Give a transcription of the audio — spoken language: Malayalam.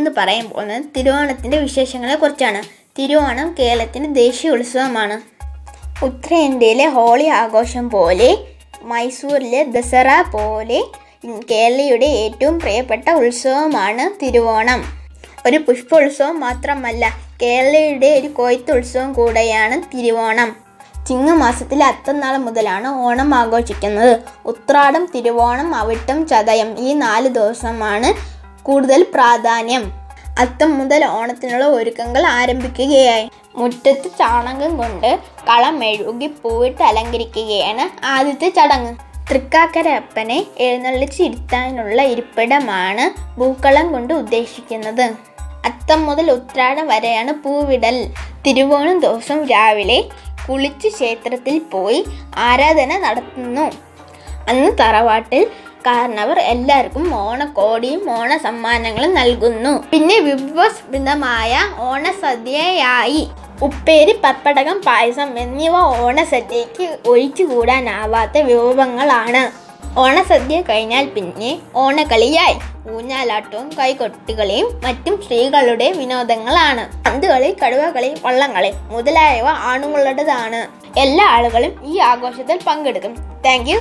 ഞാനിന്ന് പറയാൻ പോകുന്നത് തിരുവോണത്തിൻ്റെ വിശേഷങ്ങളെ കുറിച്ചാണ്. തിരുവോണം കേരളത്തിൻ്റെ ദേശീയ ഉത്സവമാണ്. ഉത്തരേന്ത്യയിലെ ഹോളി ആഘോഷം പോലെ, മൈസൂരിലെ ദസറ പോലെ കേരളീയരുടെ ഏറ്റവും പ്രിയപ്പെട്ട ഉത്സവമാണ് തിരുവോണം. ഒരു പുഷ്പോത്സവം മാത്രമല്ല, കേരളീയരുടെ ഒരു കൊയ്ത്തുത്സവം കൂടെയാണ് തിരുവോണം. ചിങ്ങമാസത്തിലെ അത്തനാൾ മുതലാണ് ഓണം ആഘോഷിക്കുന്നത്. ഉത്രാടം, തിരുവോണം, അവിട്ടം, ചതയം ഈ 4 ദിവസമാണ് കൂടുതൽ പ്രാധാന്യം. അത്തം മുതൽ ഓണത്തിനുള്ള ഒരുക്കങ്ങൾ ആരംഭിക്കുകയായി. മുറ്റത്ത് ചാണകം കൊണ്ട് കളം മെഴുകി പൂവിട്ട് അലങ്കരിക്കുകയാണ് ആദ്യത്തെ ചടങ്ങ്. തൃക്കാക്കരപ്പനെ എഴുന്നള്ളിച്ചിരുത്താനുള്ള ഇരിപ്പിടമാണ് പൂക്കളം കൊണ്ട് ഉദ്ദേശിക്കുന്നത്. അത്തം മുതൽ ഉത്രാടം വരെയാണ് പൂവിടൽ. തിരുവോണം ദിവസം രാവിലെ കുളിച്ച് ക്ഷേത്രത്തിൽ പോയി ആരാധന നടത്തുന്നു. അന്ന് തറവാട്ടിൽ കാരണവർ എല്ലാവർക്കും ഓണക്കോടിയും ഓണ സമ്മാനങ്ങളും നൽകുന്നു. പിന്നെ വിഭവസമൃദ്ധമായ ഓണസദ്യയായി ഉപ്പേരി, പപ്പടകം, പായസം എന്നിവ ഓണസദ്യയ്ക്ക് ഒഴിച്ചുകൂടാനാവാത്ത വിഭവങ്ങളാണ്. ഓണസദ്യ കഴിഞ്ഞാൽ പിന്നെ ഓണക്കളിയായി. ഊഞ്ഞാലാട്ടവും കൈകൊട്ടുകളിയും മറ്റും സ്ത്രീകളുടെ വിനോദങ്ങളാണ്. പന്തുകളി, കടുവകളി, വള്ളംകളി മുതലായവ ആണുങ്ങളുടേതാണ്. എല്ലാ ആളുകളും ഈ ആഘോഷത്തിൽ പങ്കെടുക്കും. Thank you.